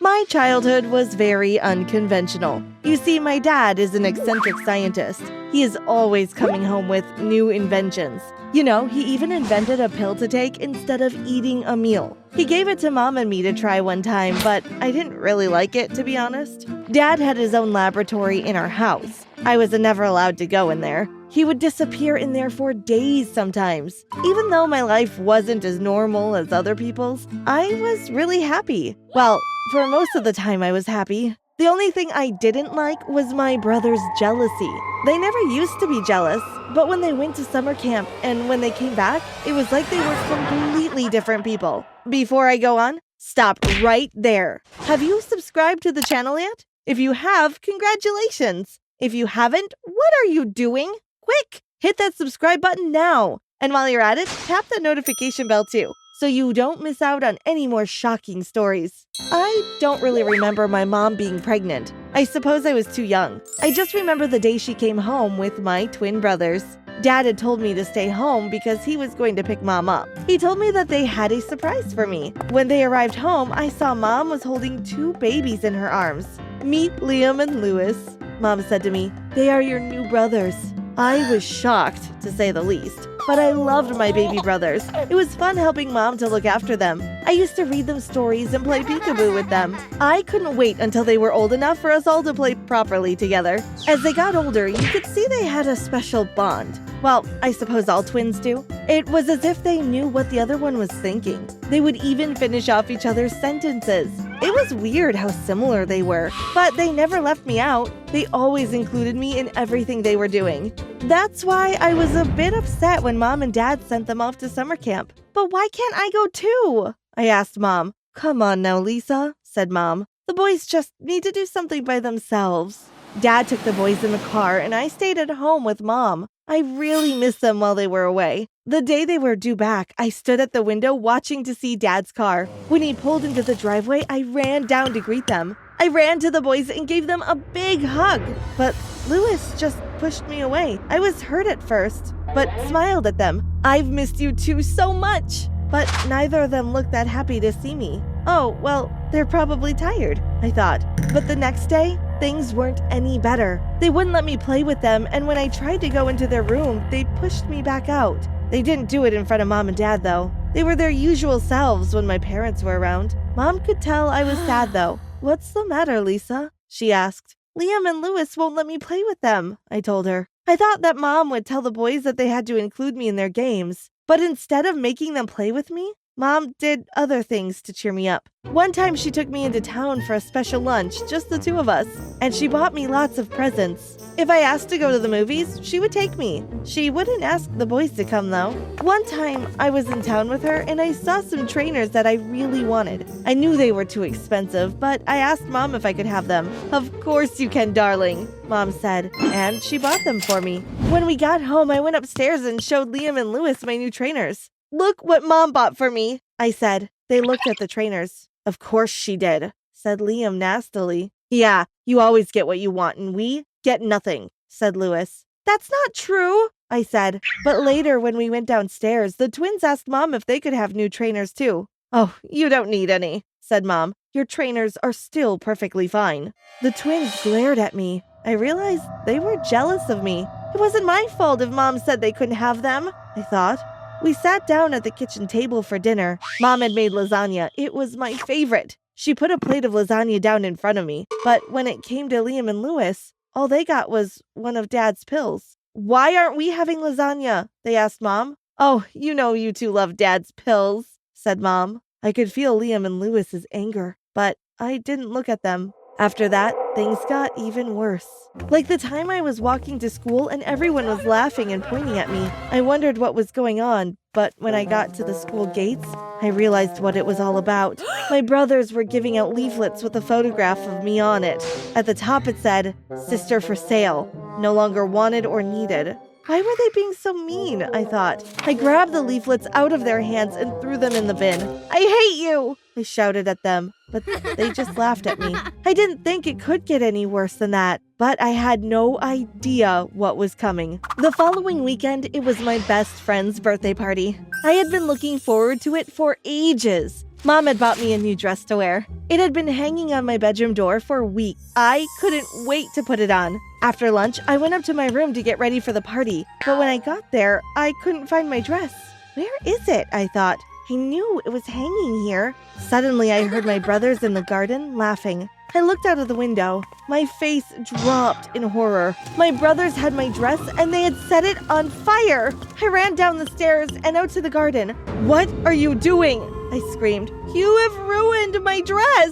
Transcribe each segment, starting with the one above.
My childhood was very unconventional. You see, my dad is an eccentric scientist. He is always coming home with new inventions. You know, he even invented a pill to take instead of eating a meal. He gave it to Mom and me to try one time, but I didn't really like it, to be honest. Dad had his own laboratory in our house. I was never allowed to go in there. He would disappear in there for days sometimes. Even though my life wasn't as normal as other people's, I was really happy. Well, for most of the time I was happy. The only thing I didn't like was my brother's jealousy. They never used to be jealous, but when they went to summer camp and when they came back, it was like they were completely different people. Before I go on, stop right there. Have you subscribed to the channel yet? If you have, congratulations. If you haven't, what are you doing? Quick, hit that subscribe button now. And while you're at it, tap that notification bell too, so you don't miss out on any more shocking stories. I don't really remember my mom being pregnant. I suppose I was too young. I just remember the day she came home with my twin brothers. Dad had told me to stay home because he was going to pick Mom up. He told me that they had a surprise for me. When they arrived home, I saw Mom was holding 2 babies in her arms. "Meet Liam and Lewis," Mom said to me. "They are your new brothers." I was shocked, to say the least, but I loved my baby brothers. It was fun helping Mom to look after them. I used to read them stories and play peekaboo with them. I couldn't wait until they were old enough for us all to play properly together. As they got older, you could see they had a special bond. Well, I suppose all twins do. It was as if they knew what the other one was thinking. They would even finish off each other's sentences. It was weird how similar they were, but they never left me out. They always included me in everything they were doing. That's why I was a bit upset when Mom and Dad sent them off to summer camp. But why can't I go too? I asked Mom. "Come on now, Lisa," said Mom. "The boys just need to do something by themselves." Dad took the boys in the car and I stayed at home with Mom. I really missed them while they were away. The day they were due back, I stood at the window watching to see Dad's car. When he pulled into the driveway, I ran down to greet them. I ran to the boys and gave them a big hug. But Lewis just pushed me away. I was hurt at first, but smiled at them. "I've missed you two so much." But neither of them looked that happy to see me. Oh, well, they're probably tired, I thought. But the next day, things weren't any better. They wouldn't let me play with them, and when I tried to go into their room, they pushed me back out. They didn't do it in front of Mom and Dad, though. They were their usual selves when my parents were around. Mom could tell I was sad, though. "What's the matter, Lisa?" she asked. "Liam and Lewis won't let me play with them," I told her. I thought that Mom would tell the boys that they had to include me in their games. But instead of making them play with me, Mom did other things to cheer me up. One time she took me into town for a special lunch, just the two of us, and she bought me lots of presents. If I asked to go to the movies, she would take me. She wouldn't ask the boys to come, though. One time, I was in town with her and I saw some trainers that I really wanted. I knew they were too expensive, but I asked Mom if I could have them. "Of course you can, darling," Mom said, and she bought them for me. When we got home, I went upstairs and showed Liam and Lewis my new trainers. "Look what Mom bought for me," I said. They looked at the trainers. "Of course she did," said Liam nastily. "Yeah, you always get what you want and we get nothing," said Lewis. "That's not true," I said. But later when we went downstairs, the twins asked Mom if they could have new trainers too. "Oh, you don't need any," said Mom. "Your trainers are still perfectly fine." The twins glared at me. I realized they were jealous of me. It wasn't my fault if Mom said they couldn't have them, I thought. We sat down at the kitchen table for dinner. Mom had made lasagna. It was my favorite. She put a plate of lasagna down in front of me, but when it came to Liam and Lewis, all they got was one of Dad's pills. "Why aren't we having lasagna?" they asked Mom. "Oh, you know you two love Dad's pills," said Mom. I could feel Liam and Lewis's anger, but I didn't look at them. After that, things got even worse. Like the time I was walking to school and everyone was laughing and pointing at me. I wondered what was going on, but when I got to the school gates, I realized what it was all about. My brothers were giving out leaflets with a photograph of me on it. At the top it said, "Sister for sale, no longer wanted or needed." Why were they being so mean, I thought. I grabbed the leaflets out of their hands and threw them in the bin. "I hate you!" I shouted at them, but they just laughed at me. I didn't think it could get any worse than that, but I had no idea what was coming. The following weekend, it was my best friend's birthday party. I had been looking forward to it for ages. Mom had bought me a new dress to wear. It had been hanging on my bedroom door for weeks. I couldn't wait to put it on. After lunch, I went up to my room to get ready for the party. But when I got there, I couldn't find my dress. Where is it? I thought. I knew it was hanging here. Suddenly, I heard my brothers in the garden laughing. I looked out of the window. My face dropped in horror. My brothers had my dress and they had set it on fire. I ran down the stairs and out to the garden. "What are you doing?" I screamed. "You have ruined my dress!"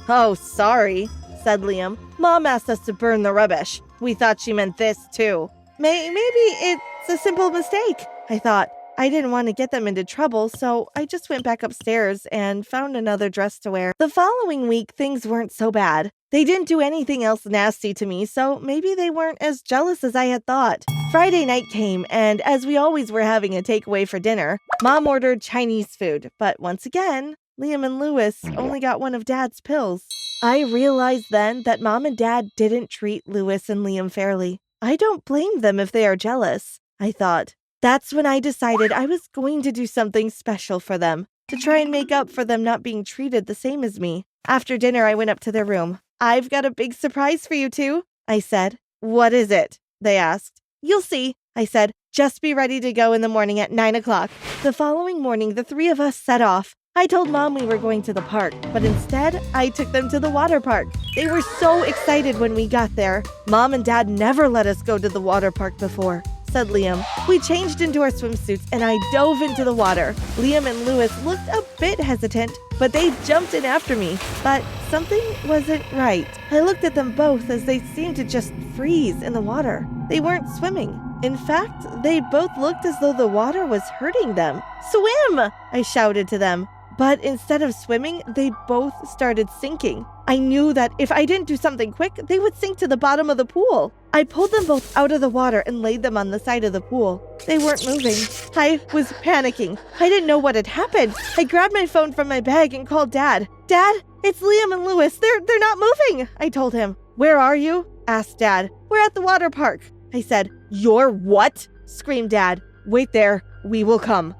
"Oh, sorry," said Liam. "Mom asked us to burn the rubbish. We thought she meant this too." Maybe it's a simple mistake, I thought. I didn't want to get them into trouble, so I just went back upstairs and found another dress to wear. The following week, things weren't so bad. They didn't do anything else nasty to me, so maybe they weren't as jealous as I had thought. Friday night came, and as we always were having a takeaway for dinner, Mom ordered Chinese food. But once again, Liam and Lewis only got one of Dad's pills. I realized then that Mom and Dad didn't treat Lewis and Liam fairly. I don't blame them if they are jealous, I thought. That's when I decided I was going to do something special for them, to try and make up for them not being treated the same as me. After dinner, I went up to their room. "I've got a big surprise for you two," I said. "What is it?" they asked. "You'll see," I said. "Just be ready to go in the morning at 9 o'clock. The following morning, the three of us set off. I told Mom we were going to the park, but instead, I took them to the water park. They were so excited when we got there. Mom and Dad never let us go to the water park before, said Liam. We changed into our swimsuits and I dove into the water. Liam and Lewis looked a bit hesitant, but they jumped in after me. But something wasn't right. I looked at them both as they seemed to just freeze in the water. They weren't swimming. In fact, they both looked as though the water was hurting them. "Swim!" I shouted to them. But instead of swimming, they both started sinking. I knew that if I didn't do something quick, they would sink to the bottom of the pool. I pulled them both out of the water and laid them on the side of the pool. They weren't moving. I was panicking. I didn't know what had happened. I grabbed my phone from my bag and called Dad. "Dad, it's Liam and Lewis. They're not moving," I told him. "Where are you?" asked Dad. "We're at the water park," I said. "You're what?" screamed Dad. "Wait there. We will come."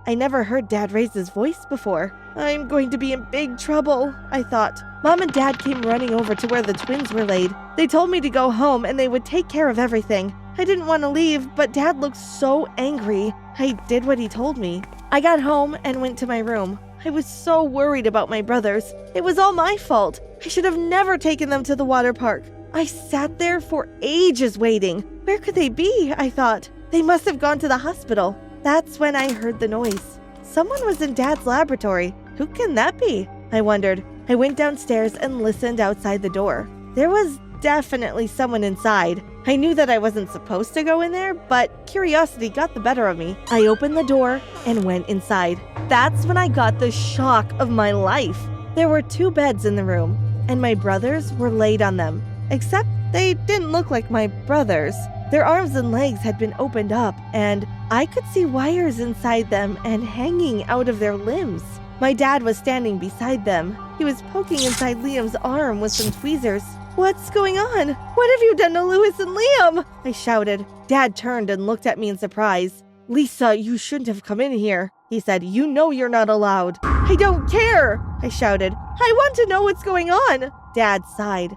I never heard Dad raise his voice before. I'm going to be in big trouble, I thought. Mom and Dad came running over to where the twins were laid. They told me to go home and they would take care of everything. I didn't want to leave, but Dad looked so angry. I did what he told me. I got home and went to my room. I was so worried about my brothers. It was all my fault. I should have never taken them to the water park. I sat there for ages waiting. Where could they be? I thought. They must have gone to the hospital. That's when I heard the noise. Someone was in Dad's laboratory. Who can that be? I wondered. I went downstairs and listened outside the door. There was definitely someone inside. I knew that I wasn't supposed to go in there, but curiosity got the better of me. I opened the door and went inside. That's when I got the shock of my life. There were 2 beds in the room, and my brothers were laid on them. Except they didn't look like my brothers. Their arms and legs had been opened up, and I could see wires inside them and hanging out of their limbs. My dad was standing beside them. He was poking inside Liam's arm with some tweezers. "What's going on? What have you done to Lewis and Liam?" I shouted. Dad turned and looked at me in surprise. "Lisa, you shouldn't have come in here," he said. "You know you're not allowed." "I don't care," I shouted. "I want to know what's going on." Dad sighed.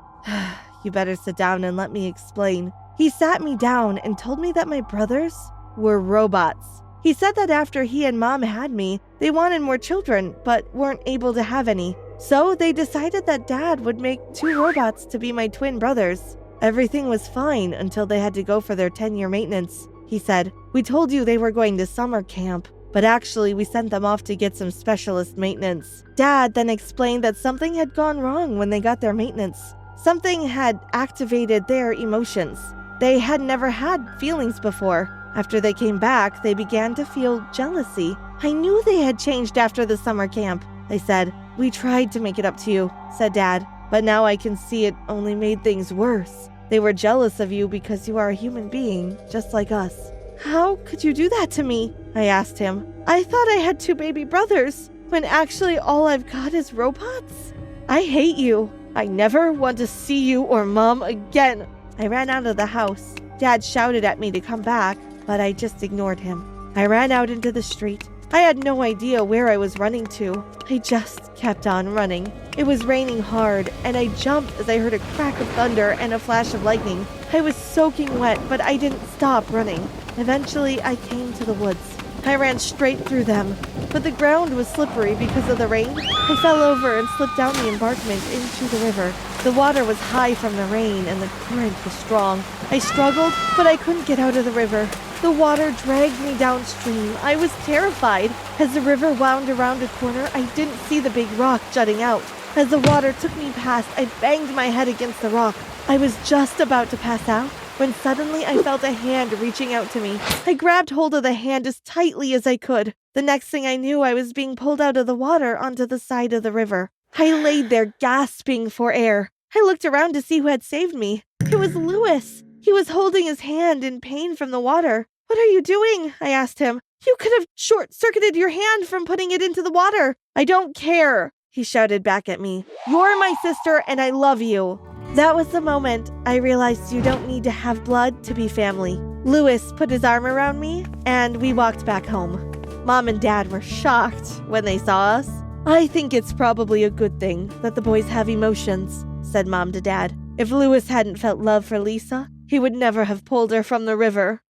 "You better sit down and let me explain." He sat me down and told me that my brothers were robots. He said that after he and Mom had me, they wanted more children, but weren't able to have any. So they decided that Dad would make 2 robots to be my twin brothers. Everything was fine until they had to go for their 10-year maintenance. He said, "We told you they were going to summer camp, but actually we sent them off to get some specialist maintenance." Dad then explained that something had gone wrong when they got their maintenance. Something had activated their emotions. They had never had feelings before. After they came back, they began to feel jealousy. "I knew they had changed after the summer camp," I said. "We tried to make it up to you," said Dad, "but now I can see it only made things worse. They were jealous of you because you are a human being, just like us." "How could you do that to me?" I asked him. "I thought I had 2 baby brothers, when actually all I've got is robots. I hate you. I never want to see you or Mom again." I ran out of the house. Dad shouted at me to come back, but I just ignored him. I ran out into the street. I had no idea where I was running to. I just kept on running. It was raining hard, and I jumped as I heard a crack of thunder and a flash of lightning. I was soaking wet, but I didn't stop running. Eventually, I came to the woods. I ran straight through them, but the ground was slippery because of the rain. I fell over and slipped down the embankment into the river. The water was high from the rain, and the current was strong. I struggled, but I couldn't get out of the river. The water dragged me downstream. I was terrified. As the river wound around a corner, I didn't see the big rock jutting out. As the water took me past, I banged my head against the rock. I was just about to pass out when suddenly I felt a hand reaching out to me. I grabbed hold of the hand as tightly as I could. The next thing I knew, I was being pulled out of the water onto the side of the river. I laid there gasping for air. I looked around to see who had saved me. It was Louis. He was holding his hand in pain from the water. "What are you doing?" I asked him. "You could have short-circuited your hand from putting it into the water." "I don't care," he shouted back at me. "You're my sister and I love you." That was the moment I realized you don't need to have blood to be family. Louis put his arm around me and we walked back home. Mom and Dad were shocked when they saw us. "I think it's probably a good thing that the boys have emotions," said Mom to Dad. "If Louis hadn't felt love for Lisa, he would never have pulled her from the river."